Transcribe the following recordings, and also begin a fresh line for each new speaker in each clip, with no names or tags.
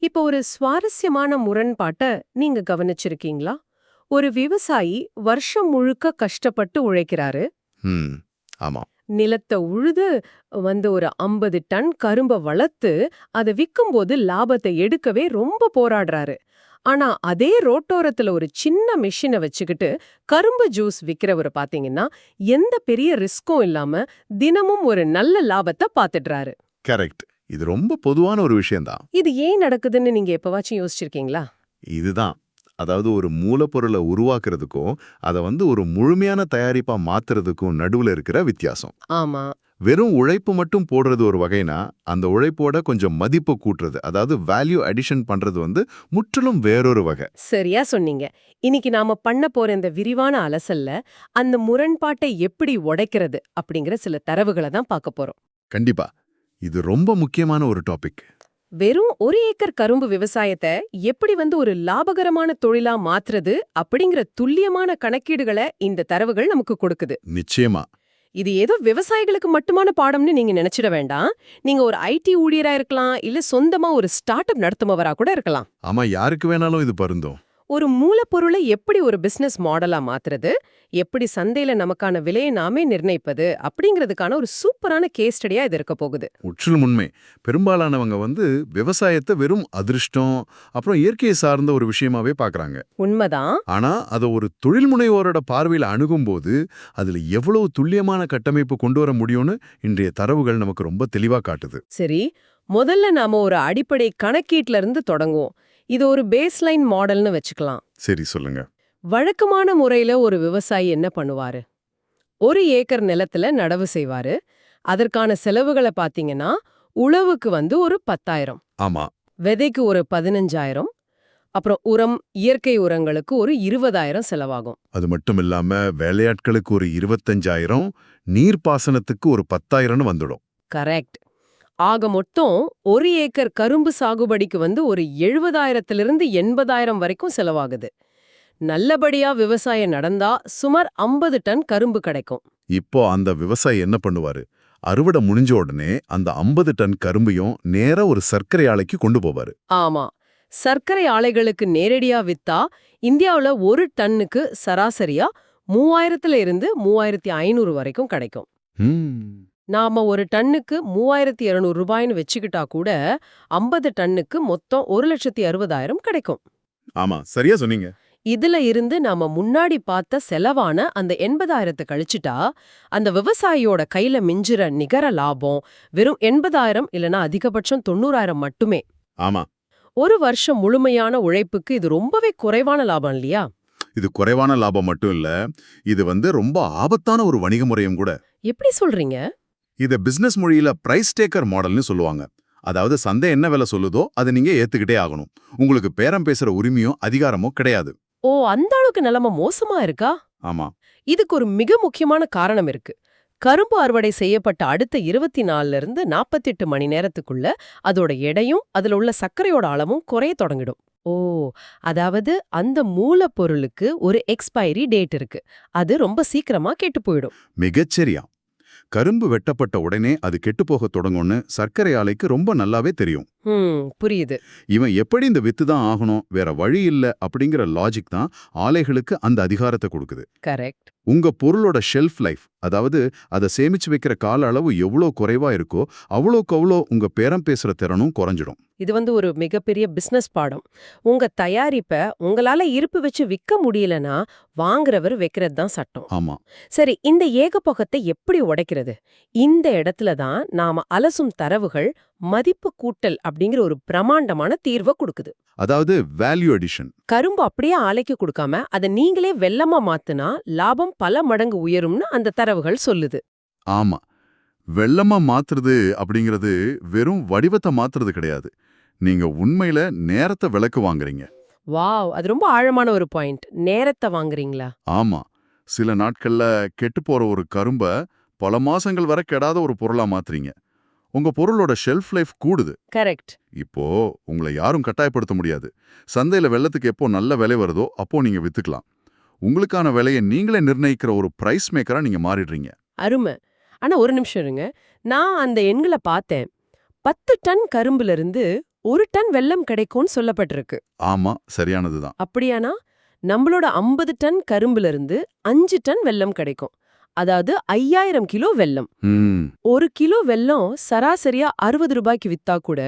இப்போ ஒரு சுவாரஸ்யமான முரண்பாட்ட நீங்க கவனிச்சிருக்கீங்களா? ஒரு விவசாயி வருஷம் முழுக்க கஷ்டப்பட்டு உழைக்கிறாரு.
ம். ஆமா.
நிலத்த உழுது ஒரு 50 டன் கரும்ப வளர்த்து அத விக்கும்போது லாபத்தை எடுக்கவே ரொம்ப போராடுறாரு. ஆனா அதே ரோட்டோரத்துல ஒரு சின்ன மிஷினை வச்சுக்கிட்டு கரும்பு ஜூஸ் விக்கிறவரை பாத்தீங்கன்னா எந்த பெரிய ரிஸ்க்கும் இல்லாம தினமும் ஒரு நல்ல லாபத்தை பாத்துடுறாரு.
கரெக்ட். இது ரொம்ப பொதுவான ஒரு விஷயம்தான்.
இது ஏன் நடக்குதுன்னு நீங்க எப்பவாச்சும் யோசிச்சிருக்கீங்களா?
இதுதான். அதாவது ஒரு மூலப்பொருளை உருவாக்குறதுக்கும், அத ஒரு முழுமையான தயாரிப்பா மாத்துறதுக்கும் நடுவுல இருக்கிற வித்தியாசம்.
ஆமா.
வெறும் உழைப்பு மட்டும் போடுறது ஒரு வகைனா, அந்த உழைப்போட கொஞ்சம் மதிப்பு கூட்டுறது, அதாவது வேல்யூ அடிஷன் பண்றது முற்றிலும் வேறொரு வகை.
சரியா சொன்னீங்க. இன்னைக்கு நாம பண்ண போற இந்த விரிவான அலசல்ல அந்த முரண்பாட்டை எப்படி உடைக்கிறது அப்படிங்கிற சில தரவுகளை தான் பார்க்க போறோம்.
கண்டிப்பா. இது ரொம்ப முக்கியமான ஒரு டாபிக்.
வெறும் 1 ஏக்கர் கரும்பு விவசாயத்தை எப்படி ஒரு லாபகரமான தொழிலா மாத்துறது அப்படிங்கிற துல்லியமான கணக்கீடுகளை இந்த தரவுகள் நமக்கு கொடுக்குது.
நிச்சயமா.
இது ஏதோ விவசாயிகளுக்கு மட்டுமான பாடம்னு நீங்க நினைச்சிட வேண்டாம். நீங்க ஒரு ஐடி ஊழியரா இருக்கலாம், இல்ல சொந்தமா ஒரு ஸ்டார்ட் அப் நடத்துபவரா கூட இருக்கலாம்.
ஆமா, யாருக்கு வேணாலும் இது பொருந்தும்.
ஒரு மூலப்பொருளை எப்படி ஒரு பிசினஸ் மாடலா மாத்துறது, எப்படி சந்தையில நமக்கான விலையை நாமே நிர்ணயிப்பது அப்படிங்கிறதுக்கான ஒரு சூப்பரான கேஸ் ஸ்டடியா இது இருக்க போகுது.
முற்றிலும் உண்மை. பெரும்பாலானவங்க விவசாயத்தை வெறும் அதிர்ஷ்டம், அப்புறம் இயற்கையை சார்ந்த ஒரு விஷயமாவே பார்க்கறாங்க.
உண்மைதான்.
ஆனா அத ஒரு தொழில் முனைவோரோட பார்வையில அணுகும்போது, அதுல எவ்வளவு துல்லியமான கட்டமைப்பு கொண்டு வர முடியும்னு இன்றைய தரவுகள் நமக்கு ரொம்ப தெளிவா காட்டுது.
சரி, முதல்ல நாம ஒரு அடிப்படை கணக்கீட்ல இருந்து தொடங்குவோம். இது ஒரு பேஸ்லைன் மாடல்னு வச்சுக்கலாம்.
சரி, சொல்லுங்க.
வழக்கமான முறையில ஒரு விவசாயி என்ன பண்ணுவாரு? 1 ஏக்கர் நிலத்துல நடவு செய்வாரு. அதற்கான செலவுகளை பாத்தீங்கன்னா, உழவுக்கு ஒரு 10,000,
ஆமா.
விதைக்கு ஒரு 15,000, அப்புறம் உரம், இயற்கை உரங்களுக்கு ஒரு 20,000 செலவாகும்.
அது மட்டும் இல்லாம வேலையாட்களுக்கு ஒரு 25,000, நீர்ப்பாசனத்துக்கு ஒரு 10,000 வந்துடும்.
கரெக்ட். ஆக மொத்தம் 1 ஏக்கர் கரும்பு சாகுபடிக்கு ஒரு 70,000 80,000 வரைக்கும் செலவாகுது. நல்லபடியா விவசாயம் நடந்தா சுமார் 50 டன் கரும்பு கிடைக்கும்.
இப்போ அந்த விவசாயி என்ன பண்ணுவாரு? அறுவடை முடிஞ்ச உடனே அந்த 50 டன் கரும்பையும் நேரா ஒரு சர்க்கரை ஆலைக்கு கொண்டு போவாரு.
ஆமா. சர்க்கரை ஆலைகளுக்கு நேரடியா வித்தா இந்தியாவுல ஒரு டன்னுக்கு சராசரியா 3,000 3,500 வரைக்கும் கிடைக்கும். நாம ஒரு டன்னுக்கு 3,200 ரூபாய்னு வச்சுக்கிட்டா கூட 50 டன்னுக்கு மொத்தம் 1,60,000 கிடைக்கும்.
ஆமா, சரியா சொன்னீங்க.
இதுல இருந்து நாம முன்னாடி பார்த்த செலவான அந்த 80,000 கழிச்சிட்டா அந்த விவசாயியோட கையில மிஞ்சுற நிகர லாபம் வெறும் 80,000 இல்லனா அதிகபட்சம் 90,000 மட்டுமே.
ஆமா.
ஒரு வருஷம் முழுமையான உழைப்புக்கு இது ரொம்பவே குறைவான லாபம் இல்லையா?
இது குறைவான லாபம் மட்டும் இல்ல, இது ரொம்ப ஆபத்தான ஒரு வணிக முறையும் கூட.
எப்படி சொல்றீங்க?
இத பிசினஸ் மொழியில பிரைஸ் டேக்கர் மாடல்னு சொல்லுவாங்க. அதாவது சந்தை என்ன விலை சொல்லுதோ அதை நீங்க ஏத்துக்கிட்டே ஆகணும். உங்களுக்கு பேரம் பேசுற உரிமையோ அதிகாரமோ கிடையாது.
ஓ, அந்த அளவுக்கு நிலைமை மோசமா இருக்கா?
ஆமா.
இதுக்கு ஒரு மிக முக்கியமான காரணம் இருக்கு. கரும்பு அறுவடை செய்யப்பட்ட அடுத்த 24 இருந்து 48 மணி நேரத்துக்குள்ள அதோட எடையும் அதுல உள்ள சர்க்கரையோட அளவும் குறைய தொடங்கிடும். ஓ, அதாவது அந்த மூலப்பொருளுக்கு ஒரு எக்ஸ்பைரி டேட் இருக்கு. அது ரொம்ப சீக்கிரமா கெட்டு போயிடும்.
மிகச்சரியா. கரும்பு வெட்டப்பட்ட உடனே அது கெட்டுப்போக தொடங்கும்னு சர்க்கரை ஆலைக்கு ரொம்ப நல்லாவே தெரியும்.
புரியுது.
இவன் எப்படி இந்த வித்து தான் ஆகணும், வேற வழி இல்ல அப்படிங்கிற லாஜிக் தான் ஆலைகளுக்கு அந்த அதிகாரத்தை கொடுக்குது.
கரெக்ட்.
உங்க பொருளோட ஷெல்ஃப் லைஃப், அதாவது அதை சேமிச்சு வைக்கிற கால அளவு எவ்வளோ குறைவா இருக்கோ அவ்வளோக்கு அவ்வளோ உங்க பேரம் பேசுற திறனும் குறைஞ்சிடும்.
இது ஒரு மிகப்பெரிய பிசினஸ் பாடம். உங்க தயாரிப்பை உங்களால இருப்பு வச்சு விற்க முடியலனா வாங்குறவர் வைக்கிறது தான் சட்டம்.
ஆமா.
சரி, இந்த ஏகபோகத்தை எப்படி உடைக்கிறது? இந்த இடத்துல தான் நாம அலசும் தரவுகள் மதிப்பு கூட்டல் அப்படிங்கிற ஒரு பிரமாண்டமான தீர்வை கொடுக்குது.
அதாவது வேல்யூ அடிஷன்.
கரும்பு அப்படியே ஆலைக்கு கொடுக்காம அதை நீங்களே வெல்லமா மாத்துனா லாபம் பல மடங்கு உயரும்னு அந்த தரவுகள் சொல்லுது.
ஆமா. வெள்ளமா மாத்துறது அப்படிங்கிறது வெறும் வடிவத்தை மாத்துறது கிடையாது. நீங்க உண்மையில நேரத்தை விலைக்கு வாங்குறீங்க.
வாவ், அது ரொம்ப ஆழமான ஒரு பாயிண்ட். நேரத்தை வாங்குறீங்களா?
ஆமா. சில நாட்கள்ல கெட்டு போற ஒரு கரும்ப பல மாசங்கள் வரை கெடாத ஒரு பொருளா மாத்துறீங்க. உங்க பொருளோட ஷெல்ஃப் லைஃப் கூடுது.
கரெக்ட்.
இப்போ உங்களை யாரும் கட்டாயப்படுத்த முடியாது. சந்தையில வெள்ளத்துக்கு எப்போ நல்ல விலை வருதோ அப்போ நீங்க வித்துக்கலாம். உங்களுக்கான விலையை நீங்களே நிர்ணயிக்கிற ஒரு பிரைஸ் மேக்கரா நீங்க மாறிடுறீங்க.
அருமை. ஆனா ஒரு நிமிஷம் இருங்க. நான் அந்த எண்களை பார்த்தேன். 10 டன் கரும்புல இருந்து 1 டன் வெல்லம் கிடைக்கும்னு சொல்லப்பட்டிருக்கு.
ஆமா, சரியானதுதான்.
அப்படியானா நம்மளோட 50 டன் கரும்புல இருந்து 5 டன் வெல்லம் கிடைக்கும். அதாவது 5000 கிலோ வெல்லம்.
ம்
1 கிலோ வெல்லம் சராசரியா 60 ரூபாய்க்கு வித்தா கூட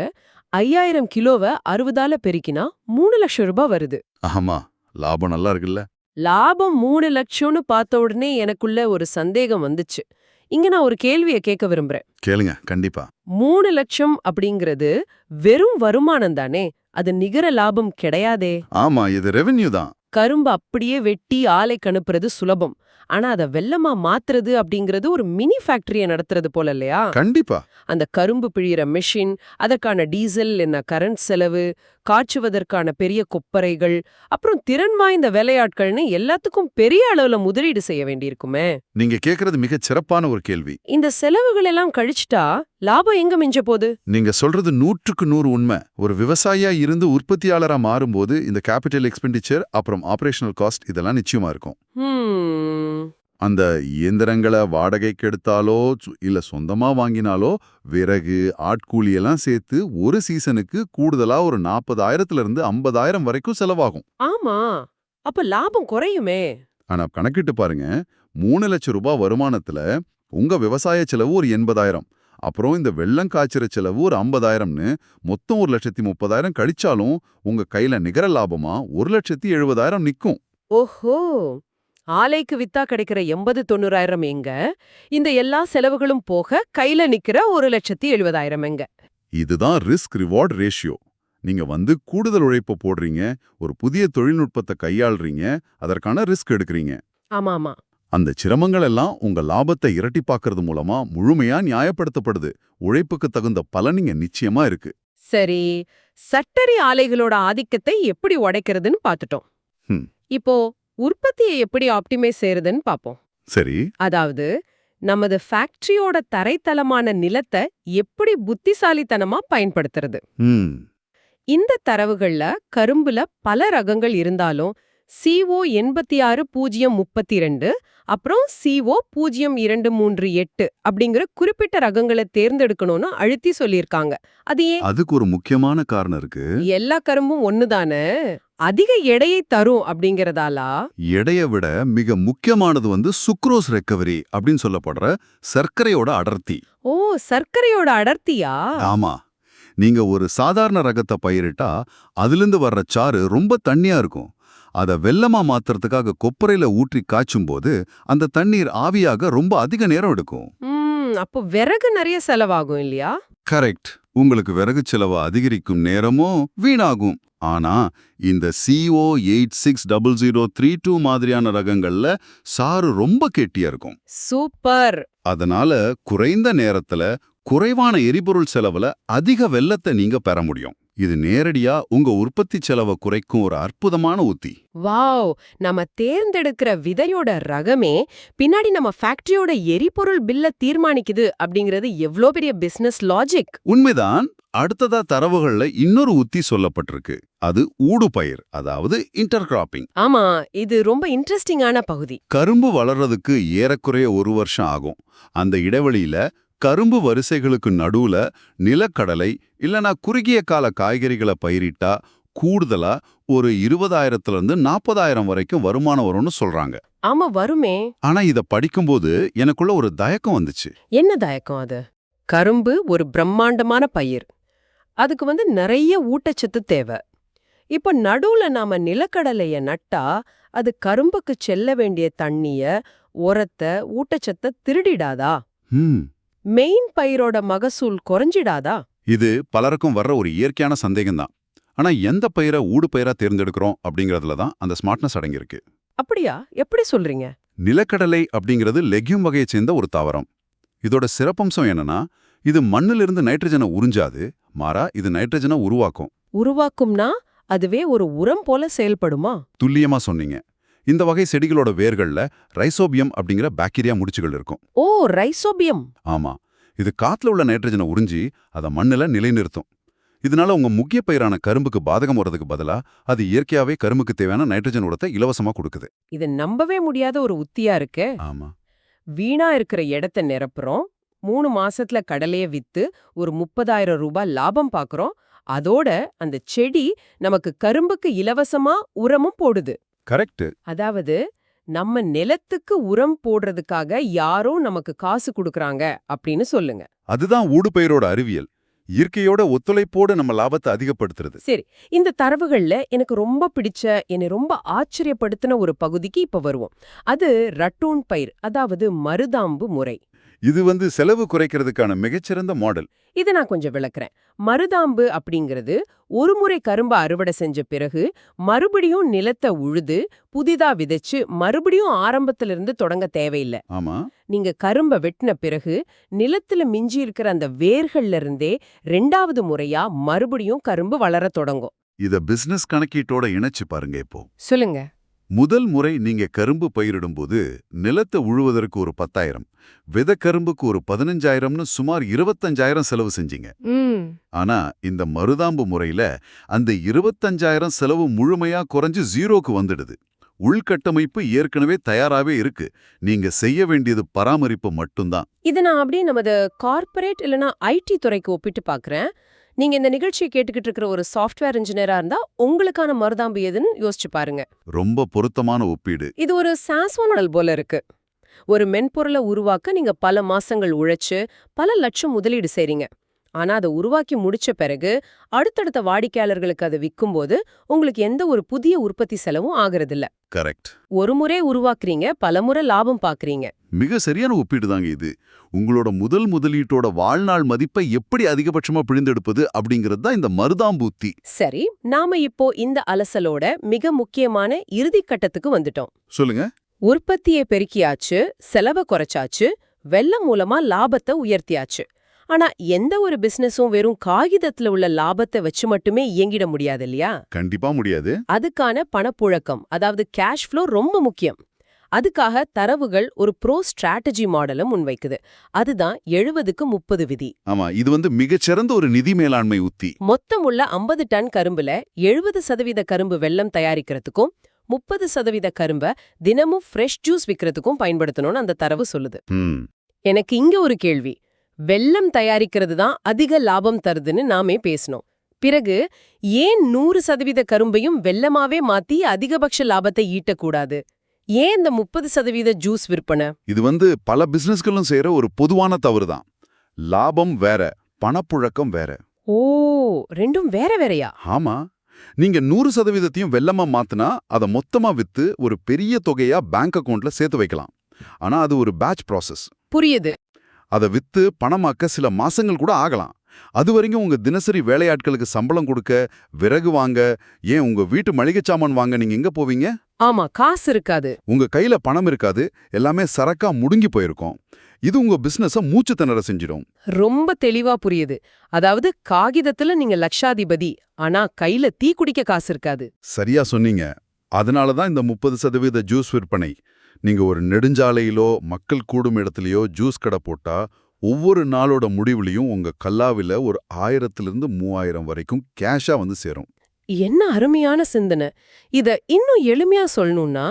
5000 கிலோவை 60ஆல பெருக்கினா 3 லட்சம் ரூபாய் வருது.
ஆமா, லாபம் நல்லா இருக்குல்ல.
லாபம் 3 லட்சம்னு பார்த்த உடனே எனக்குள்ள ஒரு சந்தேகம் வந்துச்சு. இங்க நான் ஒரு கேள்வியை கேட்க விரும்புறேன்.
கேளுங்க, கண்டிப்பா.
3 லட்சம் அப்படிங்கிறது வெறும் வருமானம் தானே, அது நிகர லாபம் கிடையாதே.
ஆமா, இது ரெவென்யூ தான்.
கரும்பு அப்படியே வெட்டி ஆலைக்கு அனுப்புறது சுலபம். ஆனா அத வெல்லமா மாத்துறது அப்படிங்கிறது ஒரு மினி ஃபேக்டரியை நடத்துறது போல இல்லையா?
கண்டிப்பா.
அந்த கரும்பு பிழியிற மெஷின், அதற்கான டீசல் என்ன கரண்ட் செலவு, காய்ச்சுவதற்கான பெரிய கொப்பரைகள், அப்புறம் திறன் வாய்ந்த வேலையாட்கள்னு எல்லாத்துக்கும் பெரிய அளவுல முதலீடு செய்ய வேண்டியிருக்குமே.
நீங்க கேக்குறது மிகச் சிறப்பான ஒரு கேள்வி.
இந்த செலவுகள் எல்லாம் கழிச்சிட்டா லாபம் எங்க மிஞ்ச போகுது?
நீங்க சொல்றது 100க்கு 100 உண்மை. ஒரு விவசாயியா இருந்து உற்பத்தியாளரா மாறும்போது இந்த கேபிட்டல் எக்ஸ்பெண்டிச்சர் அப்புறம் ஆபரேஷனல் காஸ்ட் இதெல்லாம் நிச்சயமா இருக்கும். அந்த இயந்திரங்களை வாடகைக்கு எடுத்தாலோ இல்ல சொந்தமா வாங்கினாலோ விறகு ஆட்கூலி எல்லாம் சேர்த்து ஒரு சீசனுக்கு கூடுதலா ஒரு 40,000ல இருந்து 50,000 வரைக்கும் செலவாகும்.
ஆமா, அப்ப லாபம் குறையுமே.
ஆனா கணக்கிட்டு பாருங்க, 3 லட்சம் ரூபாய் வருமானத்துல உங்க விவசாய செலவு ஒரு 80,000, அப்புறம் இந்த வெள்ளம் காய்ச்சற செலவு ஒரு 50,000ன்னு மொத்தம் 1,30,000 கழிச்சாலும் உங்க கையில நிகர லாபமா 1,70,000 நிக்கும்.
ஓஹோ, ஆலைக்கு வித்தா கிடைக்கிற 80-90,000 எங்க, இந்த எல்லா செலவுகளும் போக கையில நிக்கிற 1,70,000 எங்க?
இதுதான் ரிஸ்க் ரிவார்ட் ரேஷியோ. நீங்க கூடுதல் உழைப்ப போடுறீங்க, ஒரு புதிய தொழில்நுட்பத்தை கையாள்றீங்க, அதற்கான ரிஸ்க் எடுக்கிறீங்க.
ஆமாமா.
அந்த சிரமங்கள் எல்லாம் உங்க லாபத்தை இரட்டிப்பாக்குறது மூலமா முழுமையா நியாயப்படுத்தப்படுது. உழைப்புக்கு தகுந்த பலன் இங்க நிச்சயமா இருக்கு.
சரி, சட்டரி ஆலைகளோட ஆதிக்கத்தை எப்படி உடைக்கிறதுன்னு பார்த்துட்டோம்.
ம்.
இப்போ உற்பத்தியை எப்படி ஆப்டிமைஸ் செய்யறதுன்னு பாப்போம்.
சரி.
அதாவது நமது ஃபேக்டரியோட தரைத்தளமான நிலத்தை எப்படி புத்திசாலித்தனமா பயன்படுத்துறது.
ம்
இந்த தரவுகள்ல கரும்புல பல ரகங்கள் இருந்தாலும் CO 86-032 அப்புறம் CO 0238 அப்படிங்கிற குறிப்பிட்ட ரகங்களை தேர்ந்தெடுக்கணும்னு அழுத்தி சொல்லியிருக்காங்க. அது ஏன்?
அதுக்கு ஒரு முக்கியமான காரணம் இருக்கு.
எல்லா கரும்பும் ஒண்ணுதானே, அதிக எடையை தரும் அப்படிங்கறதாலா?
எடையை விட மிக முக்கியமானது சுக்ரோஸ் ரெக்கவரி அப்படின்னு சொல்லப்படுற சர்க்கரையோட அடர்த்தி.
ஓ, சர்க்கரையோட அடர்த்தியா?
ஆமா, நீங்க ஒரு சாதாரண ரகத்தை பயிரிட்டா அதிலிருந்து வர்ற சாறு ரொம்ப தண்ணியா இருக்கும். அத வெல்லமா மாத்துறதுக்காக கொப்பரையில ஊற்றி காய்ச்சும் போது அந்த தண்ணீர் ஆவியாக ரொம்ப அதிக நேரம் எடுக்கும்.
அப்போ விறகு நிறைய செலவாகும் இல்லையா?
கரெக்ட். உங்களுக்கு விறகு செலவு அதிகரிக்கும் நேரமும் வீணாகும். ஆனா இந்த CO 860032 மாதிரியான ரகங்கள்ல சாறு ரொம்ப கெட்டியா இருக்கும்.
சூப்பர்.
அதனால குறைந்த நேரத்துல குறைவான எரிபொருள் செலவுல அதிக வெல்லத்தை நீங்க பெற முடியும். இது நேரடியா உங்க உற்பத்தி செலவை குறைக்கும் ஒரு அற்புதமான உத்தி.
வாவ், நம்ம தேர்ந்தெடுக்கிற விதையோட ரகமே பின்னாடி நம்ம ஃபேக்டரியோட எரிபொருள் பில்ல தீர்மானிக்குது அப்படிங்கிறது எவ்ளோ பெரிய பிசினஸ் லாஜிக்.
உண்மைதான். அடுத்ததா தரவுகள்ல இன்னொரு உத்தி சொல்லப்பட்டிருக்கு. அது ஊடுபயிர், அதாவது இன்டர்கிராப்பிங்.
ஆமா, இது ரொம்ப இன்ட்ரெஸ்டிங்கான பகுதி.
கரும்பு வளர்றதுக்கு ஏறக்குறைய 1 வருஷம் ஆகும். அந்த இடைவெளியில கரும்பு வரிசைகளுக்கு நடுவுல நிலக்கடலை இல்லனா குறுகிய கால காய்கறிகளை பயிரிட்டா கூடுதலா ஒரு 20,000லிருந்து 40,000 வரைக்கும் வருமானம் வரும்னு சொல்றாங்க.
ஆமா, வருமே.
ஆனா இத படிக்கும்போது எனக்குள்ள ஒரு தயக்கம் வந்துச்சு.
என்ன தயக்கம் அது? கரும்பு ஒரு பிரம்மாண்டமான பயிர், அதுக்கு நிறைய ஊட்டச்சத்து தேவை. இப்ப நடுவுல நாம நிலக்கடலைய நட்டா அது கரும்புக்கு செல்ல வேண்டிய தண்ணிய, உரத்தை, ஊட்டச்சத்தை திருடிடாதா? மெயின் பயிரோட மகசூல் குறைஞ்சிடாதா?
இது பலருக்கும் வர்ற ஒரு இயற்கையான சந்தேகம்தான். ஆனா எந்த பயிரை ஊடு பயிரா தேர்ந்தெடுக்கிறோம் அப்படிங்கறதுல தான் அந்த ஸ்மார்ட்னஸ் அடங்கியிருக்கு.
அப்படியா? எப்படி சொல்றீங்க?
நிலக்கடலை அப்படிங்கிறது லெக்யூம் வகையை சேர்ந்த ஒரு தாவரம். இதோட சிறப்பம்சம் என்னன்னா, இது மண்ணிலிருந்து நைட்ரஜனை உறிஞ்சாது, மாறா இது நைட்ரஜனை உருவாக்கும்.
உருவாக்கும்னா அதுவே ஒரு உரம் போல செயல்படுமா?
துல்லியமா சொன்னீங்க. இந்த வகை செடிகளோட வேர்கள்ல ரைசோபியம் அப்படிங்கிற பாக்டீரியா முடிச்சுகள் இருக்கும்.
ஓ, ரைசோபியம்.
ஆமா, இது காத்துல உள்ள நைட்ரஜனை உறிஞ்சி அதை மண்ணுல நிலைநிறுத்தும். இதனால உங்க முக்கிய பயிரான கரும்புக்கு பாதகம் வர்றதுக்கு பதிலா அது இயற்கையாவே கரும்புக்கு தேவையான நைட்ரஜன் உரத்தை இலவசமா கொடுக்குது.
இது நம்பவே முடியாத ஒரு உத்தியா இருக்கு.
ஆமா,
வீணா இருக்கிற இடத்தை நிரப்புறோம், 3 மாசத்துல கடலைய வித்து ஒரு 30,000 ரூபாய் லாபம் பாக்குறோம். அதோட அந்த செடி நமக்கு கரும்புக்கு இலவசமா உரமும் போடுது.
கரெக்ட்.
அதாவது நம்ம நிலத்துக்கு உரம் போடுறதுக்காக யாரோ நமக்கு காசு கொடுக்கறாங்க அப்படின்னு சொல்லுங்க.
அதுதான் ஊடுபயிரோட அறிவியல். இயற்கையோட ஒத்துழைப்போட நம்ம லாபத்தை அதிகப்படுத்துறது.
சரி, இந்த தரவுகள்ல எனக்கு ரொம்ப பிடிச்ச, என்னை ரொம்ப ஆச்சரியப்படுத்தின ஒரு பகுதிக்கு இப்ப வருவோம். அது ரட்டூன் பயிர், அதாவது மருதாம்பு முறை.
இது செலவு குறைக்கிறதுக்கான மிகச்சிறந்த மாடல்.
இதை நான் கொஞ்சம் விளக்குறேன். மருதாம்பு அப்படிங்கிறது ஒரு முறை கரும்பை அறுவடை செஞ்ச பிறகு மறுபடியும் நிலத்தை உழுது புதிதா விதைச்சு மறுபடியும் ஆரம்பத்திலிருந்து தொடங்க தேவையில்லை.
ஆமா.
நீங்க கரும்பை வெட்டின பிறகு நிலத்துல மிஞ்சி இருக்கிற அந்த வேர்கள்ல இருந்தே 2வது முறையா மறுபடியும் கரும்பு வளர தொடங்கும்.
இத பிசினஸ் கணக்கீட்டோட இணைச்சு பாருங்க. இப்போ
சொல்லுங்க.
முதல் முறை நீங்க கரும்பு பயிரிடும்போது நிலத்தை உழுவதற்கு ஒரு 10,000, விதை கரும்புக்கு ஒரு 15,000ன்னு சுமார் 25,000 செலவு செஞ்சீங்க. ஆனா இந்த மருதாம்பு முறையில அந்த 25,000 செலவு முழுமையா குறைஞ்சு 0க்கு வந்துடுது. உள்கட்டமைப்பு ஏற்கனவே தயாராவே இருக்கு. நீங்க செய்ய வேண்டியது பராமரிப்பு மட்டும்தான்.
இதை நான் அப்படியே நமது கார்ப்பரேட் இல்லனா ஐடி துறைக்கு ஒப்பிட்டு பார்க்கறேன். நீங்க இந்த நிகழ்ச்சியை கேட்டுக்கிட்டு இருக்கிற ஒரு சாஃப்ட்வேர் இன்ஜினியரா இருந்தா உங்களுக்கான மருதாம்பு எதுன்னு யோசிச்சு பாருங்க.
ரொம்ப பொருத்தமான ஒப்பீடு.
இது ஒரு SaaS மாடல் போல இருக்கு. ஒரு மென்பொருளை உருவாக்க நீங்க பல மாசங்கள் உழைச்சு பல லட்சம் முதலீடு செய்றீங்க. ஆனா அதை உருவாக்கி முடிச்ச பிறகு அடுத்தடுத்த வாடிக்கையாளர்களுக்கு அதை விக்கும்போது உங்களுக்கு எந்த ஒரு புதிய உற்பத்தி செலவும் ஆகிறதில்ல.
கரெக்ட்.
ஒரு முறை உருவாக்குறீங்க, பலமுறை லாபம் பாக்குறீங்க.
மிக சரியான ஒப்பீடு தாங்க இது. உங்களோட முதல் முதலீட்டோட வாழ்நாள் மதிப்பை எப்படி அதிகபட்சமா பிழிந்தெடுப்பது அப்படிங்கிறது தான் இந்த மருதாம்பு உத்தி.
சரி, நாம இப்போ இந்த அலசலோட மிக முக்கியமான இறுதி கட்டத்துக்கு வந்துட்டோம்.
சொல்லுங்க.
உற்பத்தியை பெருக்கியாச்சு, செலவை குறைச்சாச்சு, வெள்ளம் மூலமா லாபத்தை உயர்த்தியாச்சு. ஆனா எந்த ஒரு பிசினஸும் வெறும் காகிதத்துல உள்ள லாபத்தை வச்சு மட்டுமே இயங்கிட முடியாது இல்லையா?
கண்டிப்பா முடியாது.
அதுக்கான பணப்புழக்கம், அதாவது கேஷ் ஃப்ளோ ரொம்ப முக்கியம். அதுக்காக தரவுகள் ஒரு ப்ரோ ஸ்ட்ராட்டஜி மாடலை முன்வைக்குது. அதுதான் 70க்கு 30 விதி.
ஆமா, இது மிகச்சிறந்த ஒரு நிதி மேலாண்மை உத்தி.
மொத்தம் உள்ள 50 டன் கரும்புல 70% கரும்பு வெல்லம் தயாரிக்கிறதுக்கும் 30% கரும்பை தினமும் ஃப்ரெஷ் ஜூஸ் விற்கிறதுக்கும் பயன்படுத்தணும்னு அந்த தரவு சொல்லுது. எனக்கு இங்க ஒரு கேள்வி. வெல்லம் தயாரிக்கிறது தான் அதிக லாபம் தருதுன்னு நாமே பேசணும். பிறகு ஏன் 100% கரும்பையும் வெல்லமாவே மாத்தி அதிகபட்ச லாபத்தை ஈட்டக்கூடாது? ஏன் இந்த 30% ஜூஸ் விற்பனை?
இது பல பிசினஸ்களும் செய்யற ஒரு பொதுவான தவறு தான். லாபம் வேற, பணப்புழக்கம் வேற.
ஓ, ரெண்டும் வேற வேறயா?
ஆமா. நீங்க 100%த்தையும் வெல்லமா மாத்துனா அதை மொத்தமா வித்து ஒரு பெரிய தொகையா பேங்க் அக்கவுண்ட்ல சேர்த்து வைக்கலாம். ஆனா அது ஒரு பேட்ச் ப்ராசஸ்.
புரியுது.
அதை வித்து பணமாக்க சில மாசங்கள் கூட ஆகலாம். அது வரைக்கும் உங்க தினசரி வேலையாட்களுக்கு சம்பளம் கொடுக்க, விறகு வாங்க, ஏன் உங்க வீட்டு மளிகை சாமான் வாங்க நீங்க எங்க போவீங்க?
ஆமா, காசு இருக்காது.
உங்க கையில பணம் இருக்காது. எல்லாமே சரக்கா முடுங்கி போயிருக்கும். இது உங்க பிசினஸ மூச்சு திணற செஞ்சிடும்.
ரொம்ப தெளிவா புரியுது. அதாவது காகிதத்துல நீங்க லட்சாதிபதி, ஆனா கையில தீ குடிக்க காசு இருக்காது.
சரியா சொன்னீங்க. அதனாலதான் இந்த 30% ஜூஸ் விற்பனை. நீங்க ஒரு நெடுஞ்சாலையிலோ மக்கள் கூடும் இடத்துலயோ ஜூஸ் கடை போட்டா ஒவ்வொரு நாளோட முடிவுலையும் உங்க கல்லாவில ஒரு 1000லிருந்து 3000 வரைக்கும் கேஷா சேரும்.
என்ன அருமையான சிந்தனை. இத இன்னும் எளிமையா சொல்லணும்னா,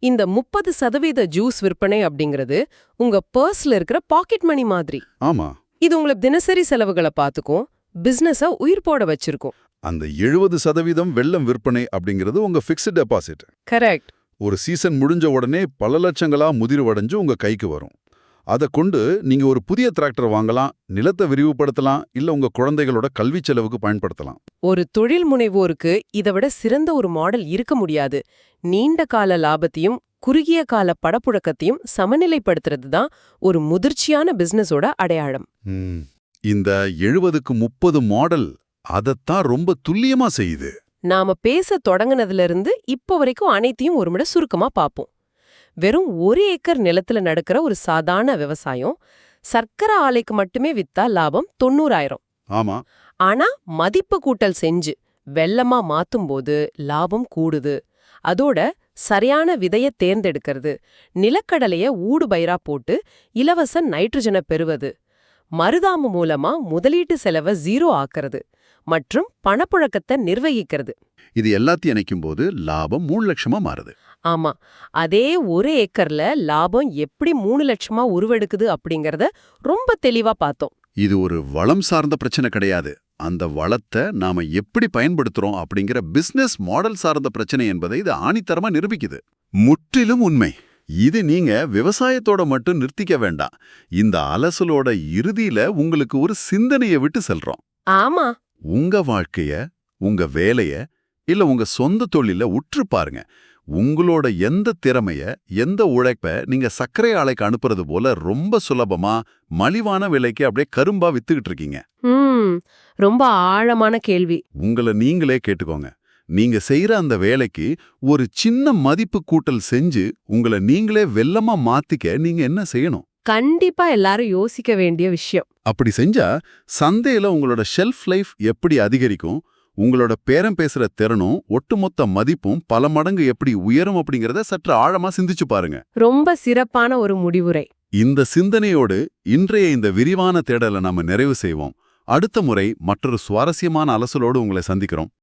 இந்த 30% ஜூஸ் விற்பனை அப்படிங்கிறது உங்க பர்ஸ்ல இருக்கிற பாக்கெட் மணி மாதிரி.
ஆமா.
இது உங்களை தினசரி செலவுகளை பார்த்துக்கும், பிசினஸ உயிர் போட வச்சிருக்கும்.
அந்த 70% வெல்லம் விற்பனை அப்படிங்கிறது உங்க ஃபிக்ஸ்ட் டெபாசிட்.
கரெக்ட்.
ஒரு சீசன் முடிஞ்ச உடனே பல லட்சங்களா முதிர்வடைஞ்சு உங்க கைக்கு வரும். அதை கொண்டு நீங்க ஒரு புதிய டிராக்டர் வாங்கலாம், நிலத்தை விரிவுபடுத்தலாம், இல்ல உங்க குழந்தைகளோட கல்வி செலவுக்கு பயன்படுத்தலாம்.
ஒரு தொழில் முனைவோருக்கு இதை விட சிறந்த ஒரு மாடல் இருக்க முடியாது. நீண்ட கால லாபத்தையும் குறுகிய கால படப்புழக்கத்தையும் சமநிலைப்படுத்துறது தான் ஒரு முதிர்ச்சியான பிசினஸோட அடையாளம்.
இந்த 70க்கு 30 மாடல் அதத்தான் ரொம்ப துல்லியமா செய்யுது.
நாம பேச தொடங்குனதுல இருந்து இப்போ வரைக்கும் அனைத்தையும் ஒரு முறை சுருக்கமா பாப்போம். வெறும் 1 ஏக்கர் நிலத்துல நடக்கிற ஒரு சாதாரண விவசாயம், சர்க்கரை ஆலைக்கு மட்டுமே வித்தா லாபம் 90,000.
ஆமா.
ஆனா மதிப்பு கூட்டல் செஞ்சு வெல்லமா மாத்தும்போது லாபம் கூடுது. அதோட சரியான விதைய தேர்ந்தெடுக்கிறது, நிலக்கடலைய ஊடு பயிரா போட்டு இலவச நைட்ரஜனை பெறுவது, மருதாம்பு மூலமா முதலீட்டு செலவை 0 ஆக்குறது மற்றும் பணப்புழக்கத்தை நிர்வகிக்கிறது.
இது எல்லாத்தையும் இணைக்கும் போது லாபம் 3 லட்சமா மாறுது.
ஆமா, அதே 1 ஏக்கர்ல லாபம் எப்படி 3 லட்சமா உருவெடுக்குது அப்படிங்கறத ரொம்ப தெளிவா பார்த்தோம்.
இது ஒரு வளம் சார்ந்த பிரச்சனை கிடையாது. அந்த வளத்தை நாம எப்படி பயன்படுத்துறோம் அப்படிங்கிற பிசினஸ் மாடல் சார்ந்த பிரச்சனை என்பதை இது ஆணித்தரமா நிரூபிக்குது. முற்றிலும் உண்மை. இது நீங்க விவசாயத்தோட மட்டும் நிறுத்திக்க வேண்டாம். இந்த அலசலோட இறுதியில உங்களுக்கு ஒரு சிந்தனையை விட்டு செல்றோம்.
ஆமா.
உங்க வாழ்க்கைய, உங்க வேலைய, இல்ல உங்க சொந்த தொழில உற்று பாருங்க. உங்களோட எந்த திறமைய, எந்த உழைப்ப நீங்க சர்க்கரை ஆலைக்கு அனுப்புறது போல ரொம்ப சுலபமா மலிவான விலைக்கு அப்படியே கரும்பா வித்துக்கிட்டு இருக்கீங்க?
ரொம்ப ஆழமான கேள்வி.
உங்கள நீங்களே கேட்டுக்கோங்க. நீங்க செய்யற அந்த வேலைக்கு ஒரு சின்ன மதிப்பு கூட்டல் செஞ்சு உங்கள நீங்களே வெல்லமா மாத்திக்க நீங்க என்ன செய்யணும்?
கண்டிப்பா எல்லாரும் யோசிக்க வேண்டிய விஷயம்.
அப்படி செஞ்சா சந்தையில உங்களோட ஷெல்ஃப் லைஃப் எப்படி அதிகரிக்கும், உங்களோட பேரம் பேசுற திறனும் ஒட்டுமொத்த மதிப்பும் பல மடங்கு எப்படி உயரும் அப்படிங்கறத சற்று ஆழமா சிந்திச்சு பாருங்க.
ரொம்ப சிறப்பான ஒரு முடிவுரை.
இந்த சிந்தனையோடு இன்றைய இந்த விரிவான தேடலை நாம நிறைவு செய்வோம். அடுத்த முறை மற்றொரு சுவாரஸ்யமான அலசலோடு உங்களை சந்திக்கிறோம்.